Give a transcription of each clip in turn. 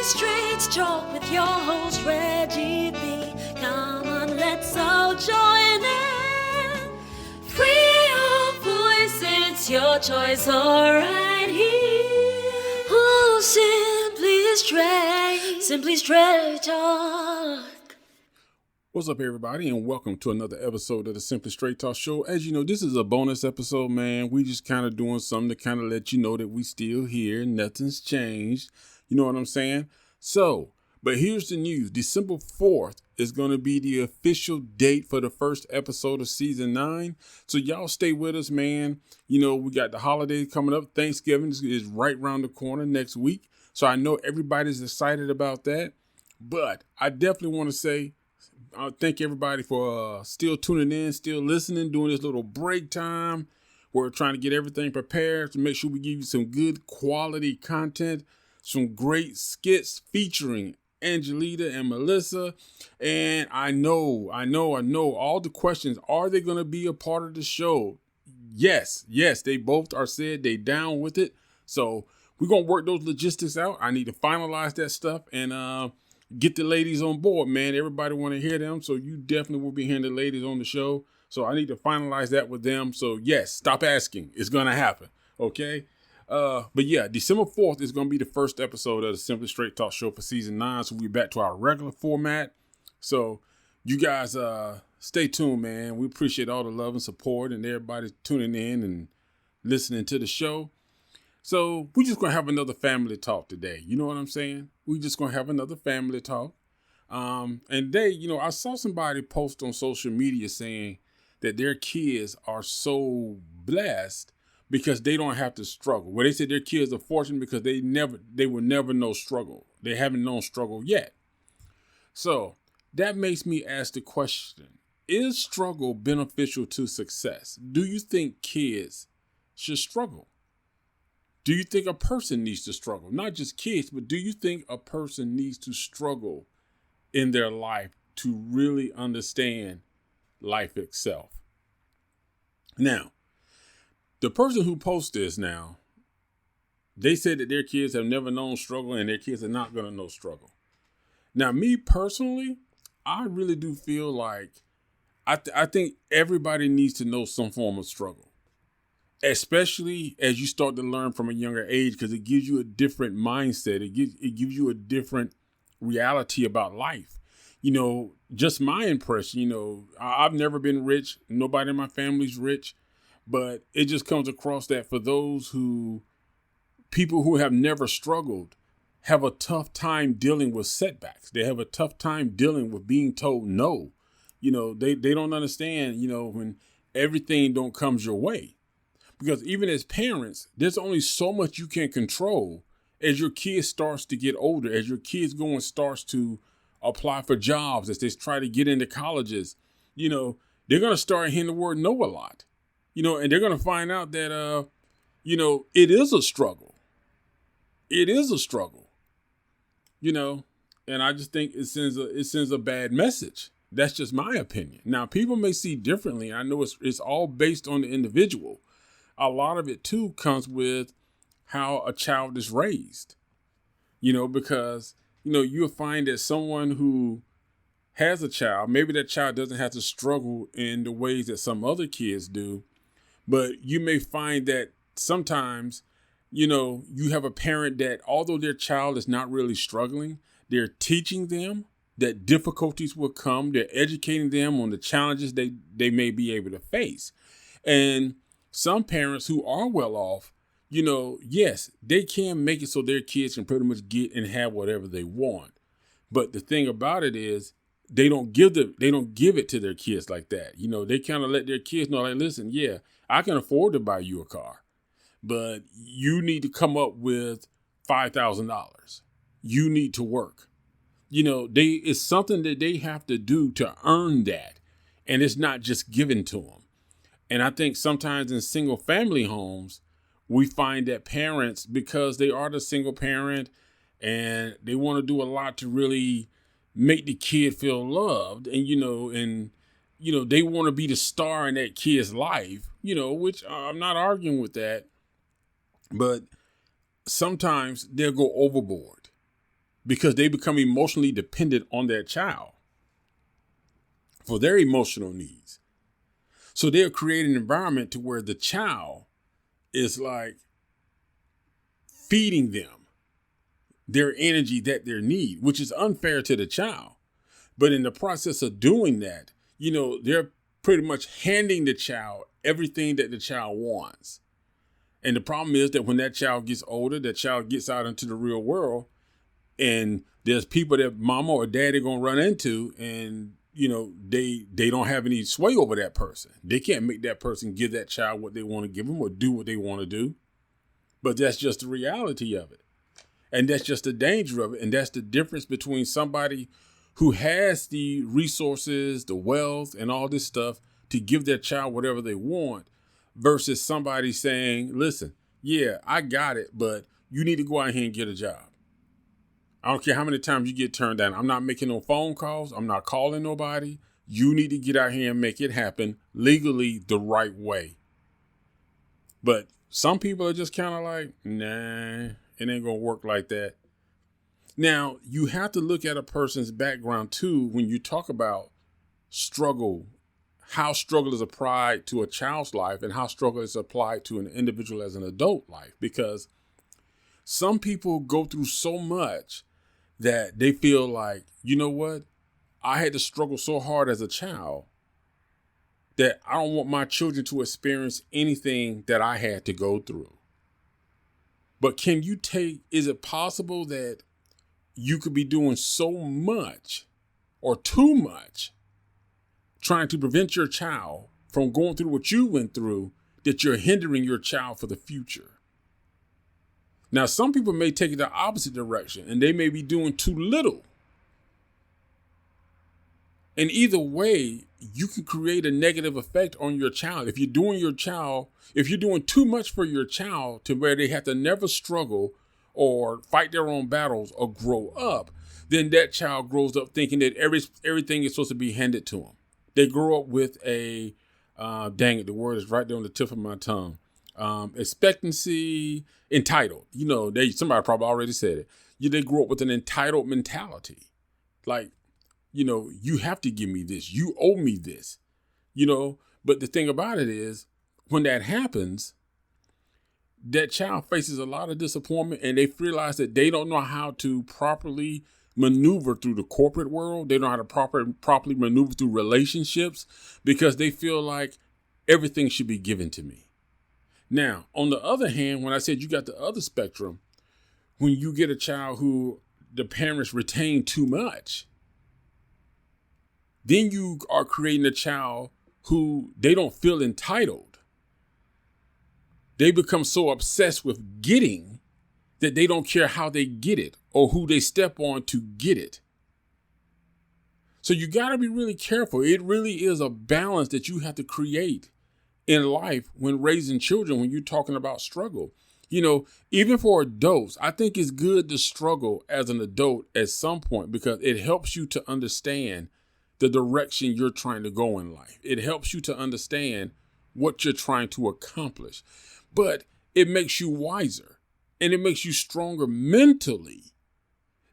Straight Talk with your host Reggie B. Come on, let's all join in. Free your voice, it's your choice, alright here. Oh, Simply Straight Talk. What's up, everybody, and welcome to another episode of the Simply Straight Talk Show. As you know, this is a bonus episode, man. We just kind of doing something to kind of let you know that we still here. Nothing's changed. You know what I'm saying? So, but here's the news. December 4th is going to be the official date for the first episode of season 9. So y'all stay with us, man. You know, we got the holidays coming up. Thanksgiving is right around the corner next week. So I know everybody's excited about that. But I definitely want to say, I thank everybody for still tuning in, still listening, doing this little break time. We're trying to get everything prepared to make sure we give you some good quality content, some great skits featuring Angelita and Melissa. And I know all the questions. Are they going to be a part of the show? Yes, they both are said they down with it. So we're going to work those logistics out. I need to finalize that stuff and get the ladies on board, man. Everybody want to hear them. So you definitely will be hearing the ladies on the show. So I need to finalize that with them. So yes, stop asking. It's going to happen. Okay. But yeah, December 4th is going to be the first episode of the Simply Straight Talk Show for season 9. So we're back to our regular format. So you guys, stay tuned, man. We appreciate all the love and support and everybody tuning in and listening to the show. So we're just going to have another family talk today. You know what I'm saying? We're just going to have another family talk. And I saw somebody post on social media saying that their kids are so blessed because they don't have to struggle. Well, they said their kids are fortunate because they will never know struggle. They haven't known struggle yet. So that makes me ask the question, is struggle beneficial to success? Do you think kids should struggle? Do you think a person needs to struggle? Not just kids, but do you think a person needs to struggle in their life to really understand life itself? Now, the person who posted this now, they said that their kids have never known struggle and their kids are not going to know struggle. Now, me personally, I really do feel like I think everybody needs to know some form of struggle. Especially as you start to learn from a younger age, because it gives you a different mindset. It gives you a different reality about life. You know, just my impression, I've never been rich. Nobody in my family's rich. But it just comes across that for people who have never struggled have a tough time dealing with setbacks. They have a tough time dealing with being told no. They don't understand, when everything don't comes your way. Because even as parents, there's only so much you can control as your kid starts to get older, as your kids go and starts to apply for jobs, as they try to get into colleges. They're going to start hearing the word no a lot, and they're going to find out that, it is a struggle. It is a struggle, and I just think it sends a bad message. That's just my opinion. Now, people may see differently. I know it's all based on the individual. A lot of it, too, comes with how a child is raised, because, you'll find that someone who has a child, maybe that child doesn't have to struggle in the ways that some other kids do. But you may find that sometimes, you have a parent that although their child is not really struggling, they're teaching them that difficulties will come. They're educating them on the challenges they may be able to face. And some parents who are well off, yes, they can make it so their kids can pretty much get and have whatever they want. But the thing about it is they don't give it to their kids like that. They kind of let their kids know, like, listen, yeah, I can afford to buy you a car, but you need to come up with $5,000. You need to work. It's something that they have to do to earn that. And it's not just given to them. And I think sometimes in single family homes, we find that parents, because they are the single parent and they want to do a lot to really make the kid feel loved. And, they want to be the star in that kid's life, which I'm not arguing with that. But sometimes they'll go overboard. because they become emotionally dependent on their child for their emotional needs. So they'll create an environment to where the child is like feeding them their energy that they need, which is unfair to the child. But in the process of doing that, they're pretty much handing the child everything that the child wants. And the problem is that when that child gets older, that child gets out into the real world, and there's people that mama or daddy going to run into, and they don't have any sway over that person. They can't make that person give that child what they want to give them or do what they want to do. But that's just the reality of it. And that's just the danger of it. And that's the difference between somebody who has the resources, the wealth, and all this stuff to give their child whatever they want versus somebody saying, listen, yeah, I got it, but you need to go out here and get a job. I don't care how many times you get turned down. I'm not making no phone calls. I'm not calling nobody. You need to get out here and make it happen legally the right way. But some people are just kind of like, nah, it ain't going to work like that. Now, you have to look at a person's background, too, when you talk about struggle, how struggle is applied to a child's life and how struggle is applied to an individual as an adult life. Because some people go through so much that they feel like, you know what? I had to struggle so hard as a child that I don't want my children to experience anything that I had to go through. But is it possible that you could be doing so much or too much trying to prevent your child from going through what you went through that you're hindering your child for the future? Now, some people may take it the opposite direction and they may be doing too little. And either way, you can create a negative effect on your child. If you're doing too much for your child to where they have to never struggle or fight their own battles or grow up, then that child grows up thinking that everything is supposed to be handed to them. They grow up with the word is right there on the tip of my tongue. Expectancy, entitled. Somebody probably already said it. They grew up with an entitled mentality. Like, you have to give me this. You owe me this. But the thing about it is, when that happens, that child faces a lot of disappointment and they realize that they don't know how to properly maneuver through the corporate world. They don't know how to properly maneuver through relationships because they feel like everything should be given to me. Now, on the other hand, when I said you got the other spectrum, when you get a child who the parents retain too much, then you are creating a child who they don't feel entitled. They become so obsessed with getting that they don't care how they get it or who they step on to get it. So you got to be really careful. It really is a balance that you have to create in life when raising children, when you're talking about struggle. Even for adults, I think it's good to struggle as an adult at some point because it helps you to understand the direction you're trying to go in life. It helps you to understand what you're trying to accomplish. But it makes you wiser and it makes you stronger mentally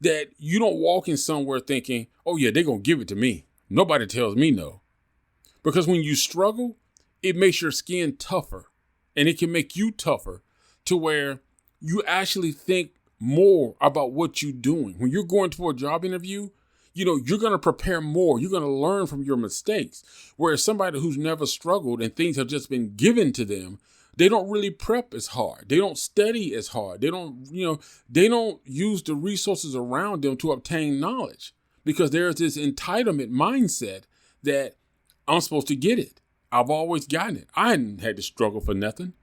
that you don't walk in somewhere thinking, oh yeah, they're going to give it to me. Nobody tells me no. Because when you struggle, it makes your skin tougher and it can make you tougher to where you actually think more about what you're doing. When you're going to a job interview, you're going to prepare more. You're going to learn from your mistakes. Whereas somebody who's never struggled and things have just been given to them, they don't really prep as hard. They don't study as hard. They don't use the resources around them to obtain knowledge because there's this entitlement mindset that I'm supposed to get it. I've always gotten it. I hadn't had to struggle for nothing.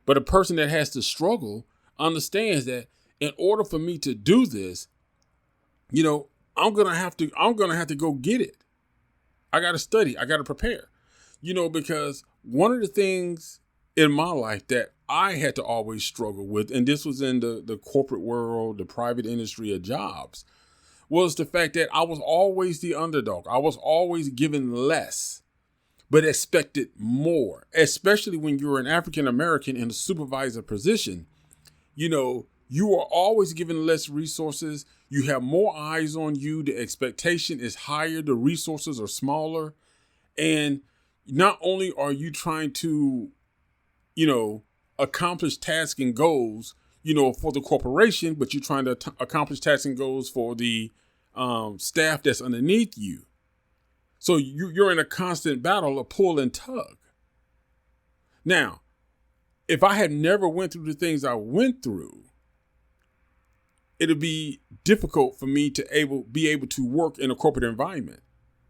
But a person that has to struggle understands that in order for me to do this, I'm gonna have to go get it. I gotta study. I gotta prepare. Because one of the things in my life that I had to always struggle with, and this was in the corporate world, the private industry of jobs, was the fact that I was always the underdog. I was always given less, but expected more, especially when you're an African American in a supervisor position. You are always given less resources. You have more eyes on you. The expectation is higher. The resources are smaller. And not only are you trying to, accomplish tasks and goals, for the corporation, but you're trying to accomplish tasks and goals for the staff that's underneath you. So you're in a constant battle of pull and tug. Now, if I had never went through the things I went through, it'd be difficult for me to be able to work in a corporate environment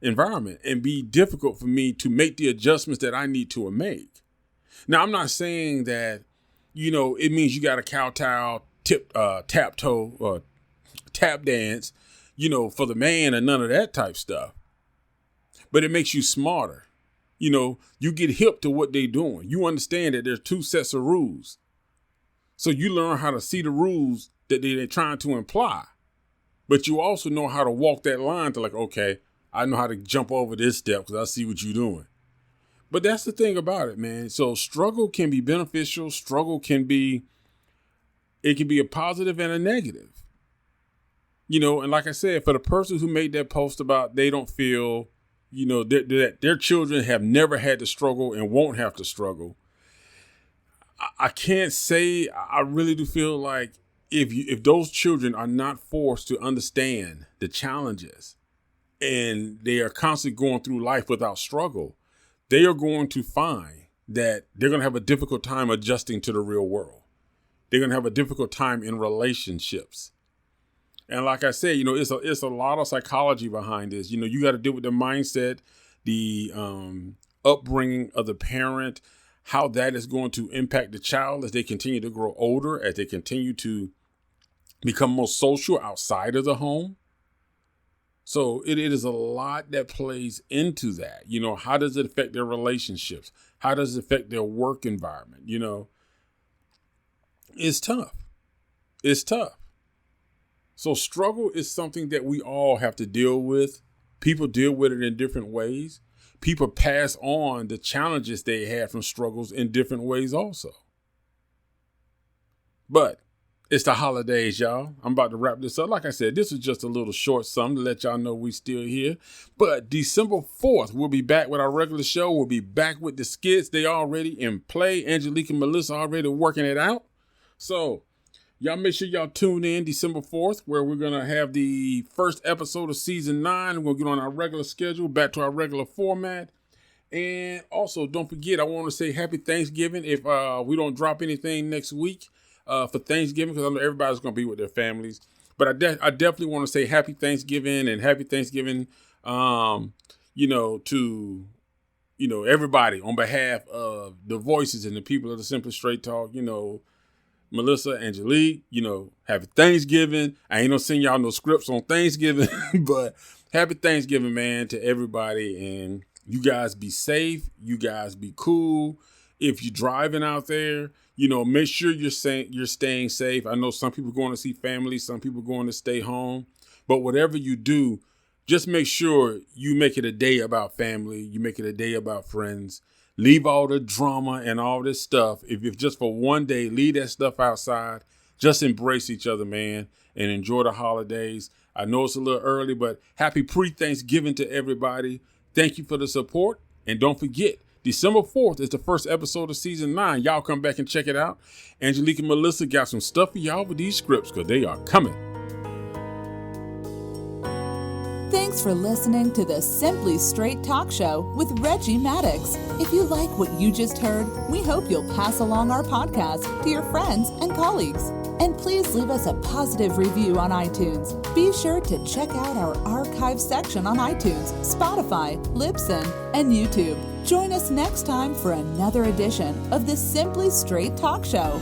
and be difficult for me to make the adjustments that I need to make. Now, I'm not saying that, it means you got to kowtow, tap toe, or tap dance, for the man and none of that type stuff. But it makes you smarter. You get hip to what they're doing. You understand that there's two sets of rules. So you learn how to see the rules that they're trying to imply. But you also know how to walk that line to okay, I know how to jump over this step because I see what you're doing. But that's the thing about it, man. So struggle can be beneficial. Struggle can be a positive and a negative. And like I said, for the person who made that post about they don't feel, that their children have never had to struggle and won't have to struggle. I can't say, I really do feel like if those children are not forced to understand the challenges and they are constantly going through life without struggle, they are going to find that they're going to have a difficult time adjusting to the real world. They're going to have a difficult time in relationships. And like I said, it's a lot of psychology behind this. You got to deal with the mindset, the upbringing of the parent, how that is going to impact the child as they continue to grow older, as they continue to become more social outside of the home. So it is a lot that plays into that. How does it affect their relationships? How does it affect their work environment? It's tough. It's tough. So struggle is something that we all have to deal with. People deal with it in different ways. People pass on the challenges they had from struggles in different ways also. But it's the holidays, y'all. I'm about to wrap this up. Like I said, this is just a little short something to let y'all know we still here. But December 4th, we'll be back with our regular show. We'll be back with the skits. They already in play. Angelique and Melissa already working it out. So y'all make sure y'all tune in December 4th, where we're going to have the first episode of season 9. We'll get on our regular schedule, back to our regular format. And also, don't forget, I want to say happy Thanksgiving if we don't drop anything next week for Thanksgiving, because I know everybody's going to be with their families. But I definitely want to say happy Thanksgiving and happy Thanksgiving, to, everybody on behalf of the voices and the people of the Simply Straight Talk, Melissa, Angelique, happy Thanksgiving. I ain't gonna send y'all no scripts on Thanksgiving, but happy Thanksgiving, man, to everybody. And you guys be safe. You guys be cool. If you're driving out there, make sure you're staying safe. I know some people going to see family, some people going to stay home, but whatever you do, just make sure you make it a day about family. You make it a day about friends. Leave all the drama and all this stuff. If just for one day, leave that stuff outside. Just embrace each other, man, and enjoy the holidays. I know it's a little early, but happy pre-Thanksgiving to everybody. Thank you for the support. And don't forget, December 4th is the first episode of season 9. Y'all come back and check it out. Angelique and Melissa got some stuff for y'all with these scripts because they are coming. Thanks for listening to the Simply Straight Talk Show with Reggie Maddox. If you like what you just heard, we hope you'll pass along our podcast to your friends and colleagues. And please leave us a positive review on iTunes. Be sure to check out our archive section on iTunes, Spotify, Libsyn, and YouTube. Join us next time for another edition of the Simply Straight Talk Show.